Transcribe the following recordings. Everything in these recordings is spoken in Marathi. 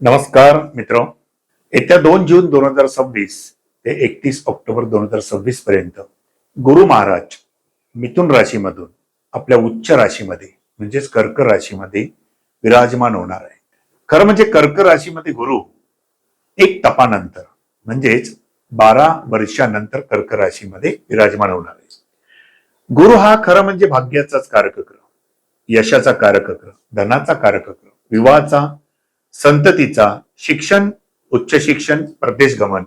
नमस्कार मित्र. येत्या 2 जून 2026 ते 31 ऑक्टोबर 2026 पर्यंत गुरु महाराज मिथुन राशीमधून आपल्या उच्च राशीमध्ये म्हणजेच कर्क राशीमध्ये विराजमान होणार आहे. खरं म्हणजे कर्क राशीमध्ये गुरु एक तपानंतर म्हणजेच 12 वर्षानंतर कर्क राशीमध्ये विराजमान होणार आहे. गुरु हा खरं म्हणजे भाग्याचाच कारक ग्रह, यशाचा कारक ग्रह, धनाचा कारक ग्रह, विवाहाचा, संततीचा, शिक्षण, उच्च शिक्षण, परदेश गमन,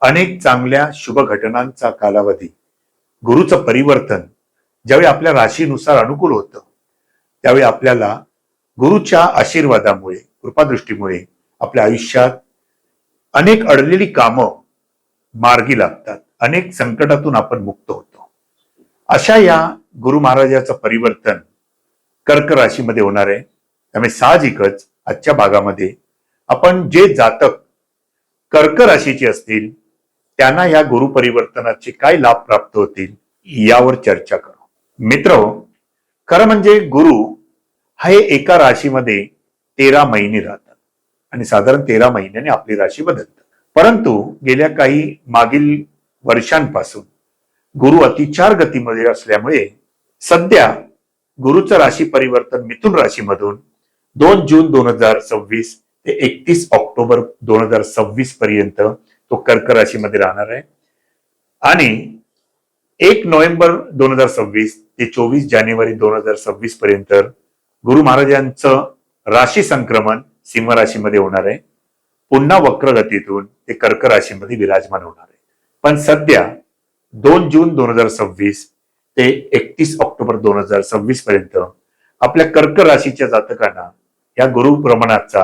अनेक चांगल्या शुभ घटनांचा कालावधी. गुरुचं परिवर्तन ज्यावेळी आपल्या राशीनुसार अनुकूल होतं त्यावेळी आपल्याला गुरुच्या आशीर्वादामुळे, कृपादृष्टीमुळे आपल्या आयुष्यात अनेक अडलेली कामं मार्गी लागतात, अनेक संकटातून आपण मुक्त होतो. अशा या गुरु महाराजाचं परिवर्तन कर्क राशीमध्ये होणार आहे. त्यामुळे साहजिकच आजच्या भागामध्ये आपण जे जातक कर्क राशीचे असतील त्यांना या गुरु परिवर्तनाचे काय लाभ प्राप्त होतील यावर चर्चा करू. मित्र, खरं म्हणजे गुरु हे एका राशीमध्ये 13 महिने राहतात आणि साधारण 13 महिन्याने आपली राशी बदलतात. परंतु गेल्या काही मागील वर्षांपासून गुरु अतिचार गतीमध्ये असल्यामुळे सध्या गुरुचं राशी परिवर्तन मिथुन राशीमधून 2 जून 2026 ते 31 ऑक्टोबर 2026 पर्यंत तो कर्क राशीमध्ये राहणार आहे आणि 1 नोव्हेंबर 2026 ते 24 जानेवारी 2026 पर्यंत गुरु महाराजांचं राशी संक्रमण सिंह राशीमध्ये होणार आहे. पुन्हा वक्र गतीतून ते कर्क राशीमध्ये विराजमान होणार आहे. पण सध्या 2 जून 2026 ते 31 ऑक्टोबर 2026 पर्यंत आपल्या कर्क राशीच्या जातकांना या गुरु भ्रमणाचा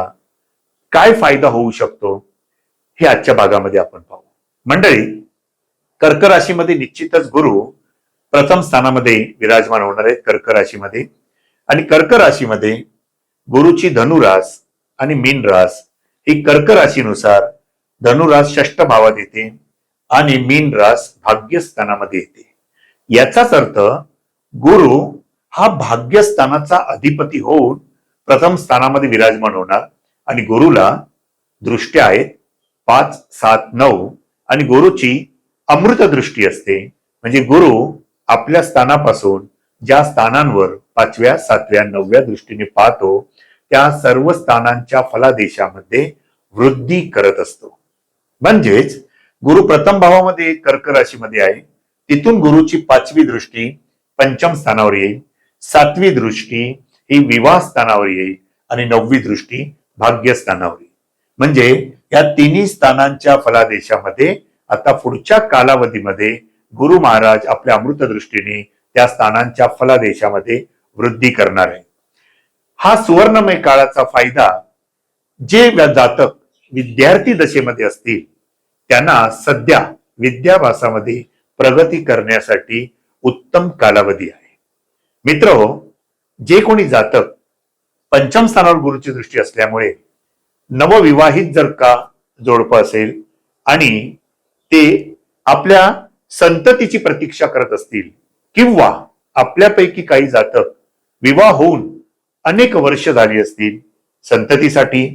काय फायदा होऊ शकतो हे आजच्या भागामध्ये आपण पाहू. मंडळी, कर्क राशीमध्ये निश्चितच गुरु प्रथम स्थानामध्ये विराजमान होणार आहेत कर्क राशीमध्ये. आणि कर्क राशीमध्ये गुरुची धनुरास आणि मीन रास ही कर्क राशीनुसार धनुरास षष्ठ भावात येते आणि मीन रास भाग्यस्थानामध्ये येते. याचाच अर्थ गुरु हा भाग्यस्थानाचा अधिपती होऊन प्रथम स्थानामध्ये विराजमान होणार आणि गुरुला दृष्ट्या आहेत 5, 7, 9 आणि गुरुची अमृत दृष्टी असते. म्हणजे गुरु आपल्या स्थानापासून ज्या स्थानांवर 5व्या, 7व्या, 9व्या दृष्टीने पाहतो त्या सर्व स्थानांच्या फलादेशामध्ये वृद्धी करत असतो. म्हणजेच गुरु प्रथम भावामध्ये कर्क राशीमध्ये आहे, तिथून गुरुची 5वी दृष्टी पंचम स्थानावर येईल, 7वी दृष्टी ही विवाह स्थानावर येईल आणि 9वी दृष्टी भाग्यस्थानावर येईल. म्हणजे या तिन्ही स्थानांच्या फलादेशामध्ये आता पुढच्या कालावधीमध्ये गुरु महाराज आपल्या अमृत दृष्टीने त्या स्थानांच्या फलादेशामध्ये वृद्धी करणार आहे. हा सुवर्णमय काळाचा फायदा जे जातक विद्यार्थी दशेमध्ये असतील त्यांना सध्या विद्याभ्यासामध्ये प्रगती करण्यासाठी उत्तम कालावधी आहे. मित्रहो, जे कोणी जातक पंचम स्थानावर गुरुची दृष्टी असल्यामुळे नवविवाहित जर का जोडपं असेल आणि ते आपल्या संततीची प्रतीक्षा करत असतील किंवा आपल्यापैकी काही जातक विवाह होऊन अनेक वर्ष झाली असतील, संततीसाठी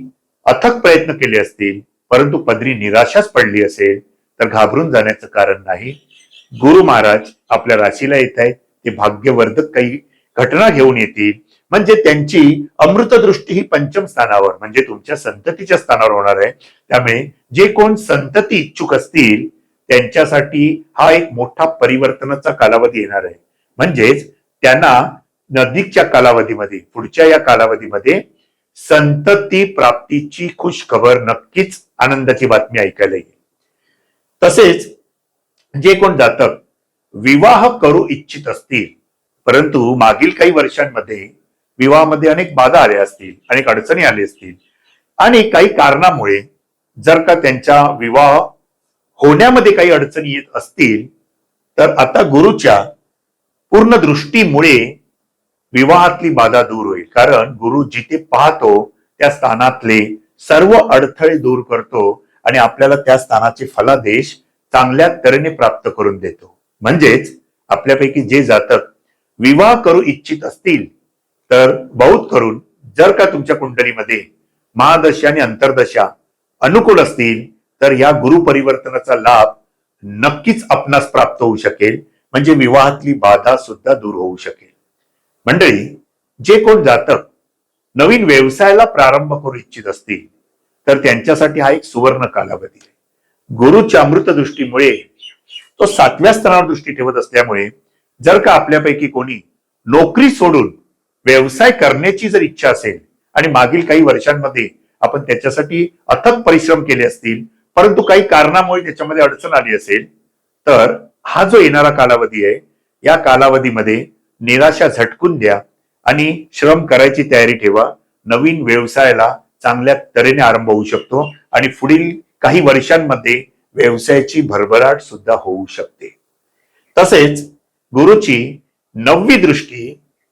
अथक प्रयत्न केले असतील परंतु पदरी निराशाच पडली असेल तर घाबरून जाण्याचं कारण नाही. गुरु महाराज आपल्या राशीला येत आहेत, ते भाग्यवर्धक काही घटना घेऊन येतील. म्हणजे त्यांची अमृत दृष्टी ही पंचम स्थानावर म्हणजे तुमच्या संततीच्या स्थानावर होणार आहे. त्यामुळे जे कोण संतती इच्छुक असतील त्यांच्यासाठी हा एक मोठा परिवर्तनाचा कालावधी येणार आहे. म्हणजेच त्यांना नजीकच्या कालावधीमध्ये, पुढच्या या कालावधीमध्ये संतती प्राप्तीची खुश खबर, नक्कीच आनंदाची बातमी ऐकायला येईल. तसेच जे कोण जातक विवाह करू इच्छित असतील परंतु मागील काही वर्षांमध्ये विवाहामध्ये अनेक बाधा आल्या असतील, अनेक अडचणी आल्या असतील आणि काही कारणामुळे जर का त्यांचा विवाह होण्यामध्ये काही अडचणी येत असतील तर आता गुरुच्या पूर्ण दृष्टीमुळे विवाहातली बाधा दूर होईल. कारण गुरु जिथे पाहतो त्या स्थानातले सर्व अडथळे दूर करतो आणि आपल्याला त्या स्थानाचे फलादेश चांगल्या तऱ्हेने प्राप्त करून देतो. म्हणजेच आपल्यापैकी जे जातक विवाह करू इच्छित असतील तर बहुत करून जर का तुमच्या कुंडलीमध्ये महादशा आणि अंतर्दशा अनुकूल असतील तर या गुरु परिवर्तनाचा लाभ नक्कीच आपणास प्राप्त होऊ शकेल, म्हणजे विवाहातली बाधा सुद्धा दूर होऊ शकेल. मंडळी, जे कोण जातक नवीन व्यवसायाला प्रारंभ करू इच्छित असतील तर त्यांच्यासाठी हा एक सुवर्ण कालावधी आहे. गुरुच्या अमृत दृष्टीमुळे तो 7व्या स्थानावर दृष्टी ठेवत असल्यामुळे जर का आपल्यापैकी कोणी नोकरी सोडून व्यवसाय करण्याची जर इच्छा असेल आणि मागील काही वर्षांमध्ये आपण त्याच्यासाठी अथक परिश्रम केले असतील, परंतु काही कारणामुळे त्याच्यामध्ये अडचण आली असेल, तर हा जो येणारा कालावधी आहे या कालावधीमध्ये निराशा झटकून द्या आणि श्रम करायची तयारी ठेवा. नवीन व्यवसायाला चांगल्या तऱ्हेने आरंभ होऊ शकतो आणि पुढील काही वर्षांमध्ये व्यवसायाची भरभराट सुद्धा होऊ शकते. तसेच गुरुची 9वी दृष्टी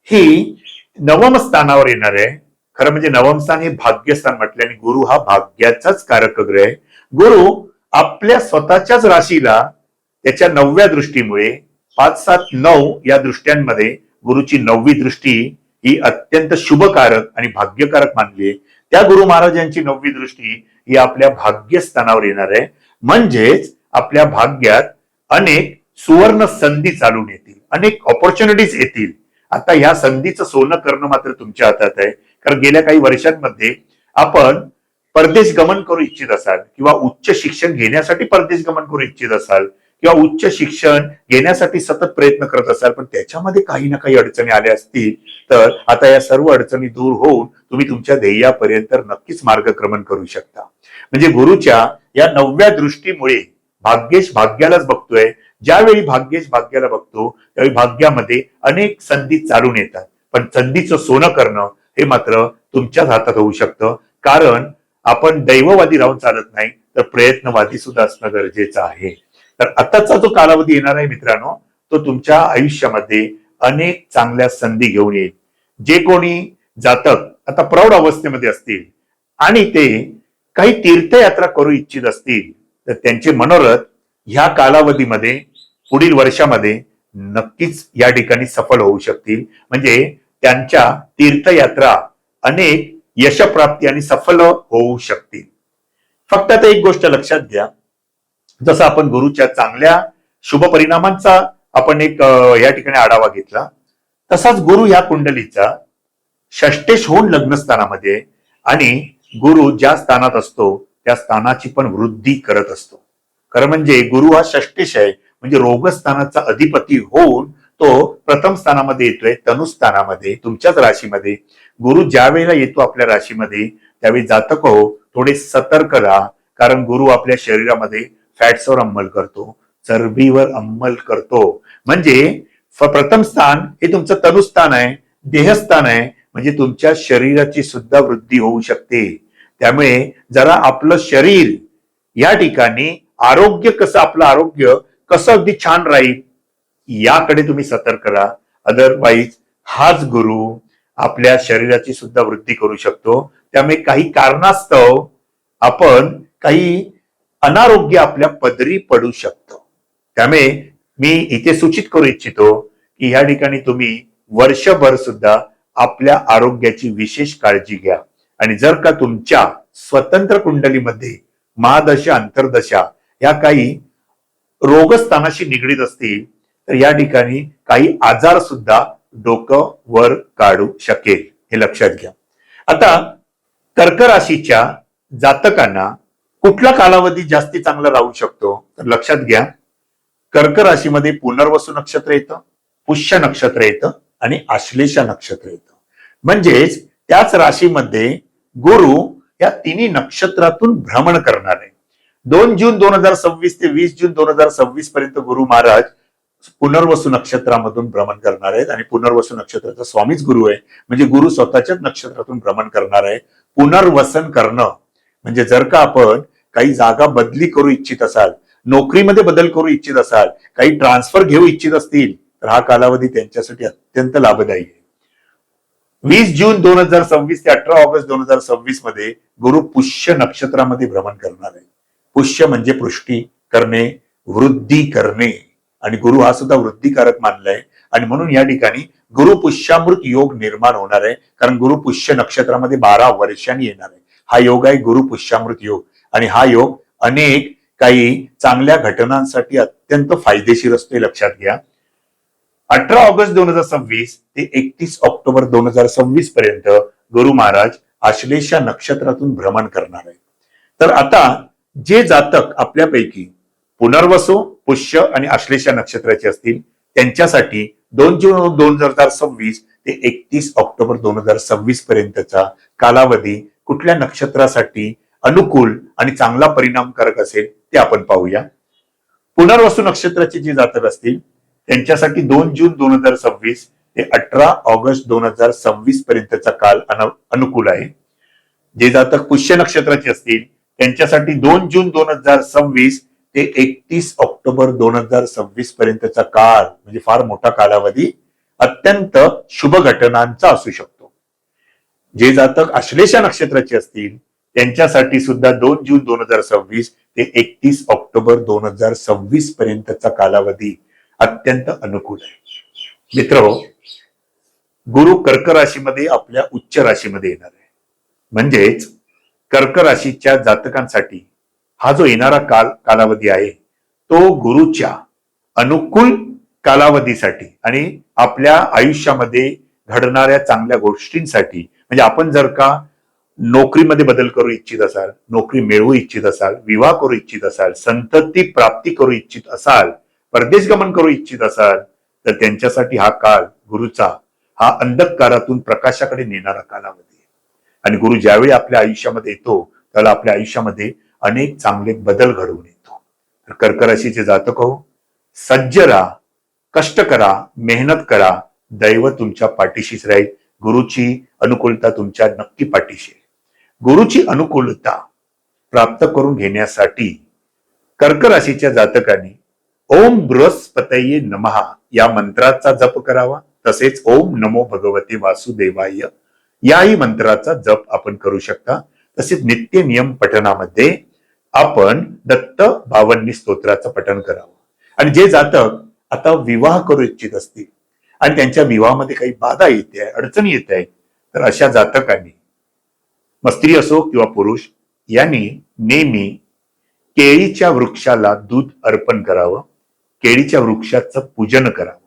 ही नवम स्थानावर येणार आहे. खरं म्हणजे नवम स्थान हे भाग्यस्थान म्हटल्याने गुरु हा भाग्याचाच कारक ग्रह आहे. गुरु आपल्या स्वतःच्याच राशीला त्याच्या 9व्या दृष्टीमुळे 5, 7, 9 या दृष्ट्यांमध्ये गुरुची 9वी दृष्टी ही अत्यंत शुभकारक आणि भाग्यकारक मानली आहे. त्या गुरु महाराजांची 9वी दृष्टी ही आपल्या भाग्यस्थानावर येणार आहे. म्हणजेच आपल्या भाग्यात अनेक सुवर्ण संधी चालून येतील, अनेक ऑपॉर्च्युनिटीज येतील. आता ह्या संधीचं सोनं करणं मात्र तुमच्या हातात आहे. कारण गेल्या काही वर्षांमध्ये आपण परदेश गमन करू इच्छित असाल किंवा उच्च शिक्षण घेण्यासाठी परदेश गमन करू इच्छित असाल किंवा उच्च शिक्षण घेण्यासाठी सतत प्रयत्न करत असाल, पण त्याच्यामध्ये काही ना काही अडचणी आल्या असतील, तर आता या सर्व अडचणी दूर होऊन तुम्ही तुमच्या ध्येयापर्यंत नक्कीच मार्गक्रमण करू शकता. म्हणजे गुरुच्या या 9व्या दृष्टीमुळे भाग्येश भाग्यालाच बघतोय. ज्यावेळी भाग्येश भाग्याला बघतो त्यावेळी भाग्यामध्ये अनेक संधी चालून येतात, पण संधीचं सोनं करणं हे मात्र तुमच्याच हातात होऊ शकतं. कारण आपण दैववादी राहून चालत नाही, तर प्रयत्नवादी सुद्धा असणं गरजेचं आहे. तर आताचा जो कालावधी येणार आहे मित्रांनो, तो तुमच्या आयुष्यामध्ये अनेक चांगल्या संधी घेऊन येईल. जे कोणी जातक आता प्रौढ अवस्थेमध्ये असतील आणि ते काही तीर्थयात्रा करू इच्छित असतील, तर त्यांचे मनोरथ ह्या कालावधीमध्ये पुढील वर्षामध्ये नक्कीच या ठिकाणी सफल होऊ शकतील. म्हणजे त्यांच्या तीर्थयात्रा अनेक यशप्राप्ती आणि सफल होऊ शकतील. फक्त आता एक गोष्ट लक्षात घ्या, जसं आपण गुरुच्या चांगल्या शुभ परिणामांचा आपण एक या ठिकाणी आढावा घेतला, तसाच गुरु या कुंडलीचा षष्टेश होऊन लग्नस्थानामध्ये आणि गुरु ज्या स्थानात असतो त्या स्थानाची पण वृद्धी करत असतो. खरं म्हणजे गुरु हा षष्टेश आहे, म्हणजे रोगस्थानाचा अधिपती होऊन तो प्रथम स्थानामध्ये येतोय, तनुस्थानामध्ये, तुमच्याच राशीमध्ये. गुरु ज्या वेळेला येतो आपल्या राशीमध्ये त्यावेळी जातक हो थोडे सतर्क राहा. कारण गुरु आपल्या शरीरामध्ये फॅट्सवर अंमल करतो, चरबीवर अंमल करतो. म्हणजे प्रथम स्थान हे तुमचं तनुस्थान आहे, देहस्थान आहे, म्हणजे तुमच्या शरीराची सुद्धा वृद्धी होऊ शकते. त्यामुळे जरा आपलं शरीर या ठिकाणी आरोग्य कसं, आपलं आरोग्य कसं अगदी छान राहील याकडे तुम्ही सतर्क राहा. अदरवाईज हाच गुरु आपल्या शरीराची सुद्धा वृद्धी करू शकतो. त्यामुळे काही कारणास्तव आपण काही अनारोग्य आपल्या पदरी पडू शकतो. त्यामुळे मी इथे सूचित करू इच्छितो की या ठिकाणी तुम्ही वर्षभर सुद्धा आपल्या आरोग्याची विशेष काळजी घ्या. आणि जर का तुमच्या स्वतंत्र कुंडलीमध्ये महादशा अंतर्दशा या काही रोगस्थानाशी निगडीत असतील तर या ठिकाणी काही आजार सुद्धा डोकं वर काढू शकेल, हे लक्षात घ्या. आता कर्क राशीच्या जातकांना कुठला कालावधी जास्ती चांगला राहू शकतो, तर लक्षात घ्या, कर्क राशीमध्ये पुनर्वसू नक्षत्र येतं, पुष्य नक्षत्र येतं आणि आश्लेषा नक्षत्र येतं. म्हणजेच त्याच राशीमध्ये गुरु या तिन्ही नक्षत्रातून भ्रमण करणार आहे. 2 जून 2026 ते 20 जून 2026 पर्यंत गुरु महाराज पुनर्वसू नक्षत्रामधून भ्रमण करणार आहेत आणि पुनर्वसू नक्षत्राचा स्वामीच गुरु आहे. म्हणजे गुरु स्वतःच्याच नक्षत्रातून भ्रमण करणार आहे. पुनर्वसन करणं म्हणजे जर का आपण काही जागा बदली करू इच्छित असाल, नोकरीमध्ये बदल करू इच्छित असाल, काही ट्रान्सफर घेऊ इच्छित असतील, तर हा कालावधी त्यांच्यासाठी अत्यंत लाभदायी आहे. 20 जून 2026 ते 18 ऑगस्ट 2026 मध्ये गुरु पुष्य नक्षत्रामध्ये भ्रमण करणार आहे. पुष्य म्हणजे पुष्टी करणे, वृद्धी करणे, आणि गुरु हा सुद्धा वृद्धिकारक मानलाय. आणि म्हणून या ठिकाणी गुरु पुष्यामृत योग निर्माण होणार आहे. कारण गुरु पुष्य नक्षत्रामध्ये 12 वर्षांनी येणार आहे. हा योग आहे गुरु पुष्यामृत योग, आणि हा योग अनेक काही चांगल्या घटनांसाठी अत्यंत फायदेशीर असतो, हे लक्षात घ्या. 18 ऑगस्ट 2026 ते 31 ऑक्टोबर 2026 पर्यंत गुरु महाराज आश्लेषा नक्षत्रातून भ्रमण करणार आहेत. तर आता जे जातक आपल्यापैकी पुनर्वसू, पुष्य आणि आश्लेषा नक्षत्राचे असतील त्यांच्यासाठी 2 जून 2026 ते 31 ऑक्टोबर 2026 पर्यंतचा कालावधी कुठल्या नक्षत्रासाठी अनुकूल आणि चांगला परिणामकारक असेल ते आपण पाहूया. पुनर्वसू नक्षत्राचे जे जातक असतील त्यांच्यासाठी 2 जून 2026 ते 18 ऑगस्ट 2026 पर्यंतचा काल अनुकूल आहे. जे जातक पुष्य नक्षत्राचे असतील त्यांच्यासाठी 2 जून 2026 ते 31 ऑक्टोबर 2026 पर्यंतचा काळ म्हणजे फार मोठा कालावधी अत्यंत शुभ घटनांचा असू शकतो. जे जातक आश्लेषा नक्षत्राचे असतील त्यांच्यासाठी सुद्धा 2 जून 2026 ते 31 ऑक्टोबर 2026 पर्यंतचा कालावधी अत्यंत अनुकूल आहे. मित्रहो, गुरु कर्क राशीमध्ये आपल्या उच्च राशीमध्ये येणार आहे. म्हणजेच कर्क राशीच्या जातकांसाठी हा जो येणारा कालावधी आहे तो गुरुच्या अनुकूल कालावधीसाठी आणि आपल्या आयुष्यामध्ये घडणाऱ्या चांगल्या गोष्टींसाठी, म्हणजे आपण जर का नोकरीमध्ये बदल करू इच्छित असाल, नोकरी मिळवू इच्छित असाल, विवाह करू इच्छित असाल, संतती प्राप्ती करू इच्छित असाल, परदेश गमन करू इच्छित असाल, तर त्यांच्यासाठी हा काळ गुरुचा हा अंधकारातून प्रकाशाकडे नेणारा कालावधी आहे. आणि गुरु ज्यावेळी आपल्या आयुष्यामध्ये येतो त्याला आपल्या आयुष्यामध्ये अनेक चांगले बदल घडवून येतो. तर कर्क राशीचे जातक हो, सज्ज राहा, कष्ट करा, मेहनत करा, दैव तुमच्या पाठीशीच राहील. गुरुची अनुकूलता तुमच्या नक्की पाठीशी आहे. गुरुची अनुकूलता प्राप्त करून घेण्यासाठी कर्क राशीच्या जातकांनी ओम बृहस्पतये नमः या मंत्राचा जप करावा. तसेच ओम नमो भगवते वासुदेवाय याही मंत्राचा जप आपण करू शकता. तसेच नित्य नियम पठनामध्ये आपण दत्त भावनी स्तोत्राचं पठण करावं. आणि जे जातक आता विवाह करू इच्छित असतील आणि त्यांच्या विवाहामध्ये काही बाधा येते, अडचणी येत आहेत, तर अशा जातकांनी, मग स्त्री असो किंवा पुरुष, यांनी नेहमी केळीच्या वृक्षाला दूध अर्पण करावं, केळीच्या वृक्षाचं पूजन करावं.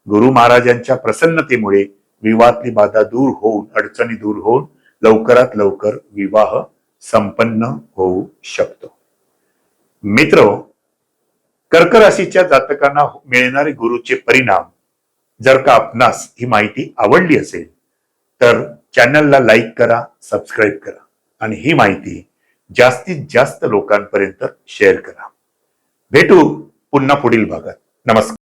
गुरु महाराजांच्या प्रसन्नतेमुळे विवाहातली बाधा दूर होऊन, अडचणी दूर होऊन लवकरात लवकर विवाह संपन्न होऊ शकतो. मित्र, कर्क राशीच्या जातकांना मिळणारे गुरुचे परिणाम जर का आपणास ही माहिती आवडली असेल तर चॅनलला लाईक करा, सबस्क्राईब करा आणि ही माहिती जास्तीत जास्त लोकांपर्यंत शेअर करा. भेटू पुन्हा पुढील भागात. नमस्कार.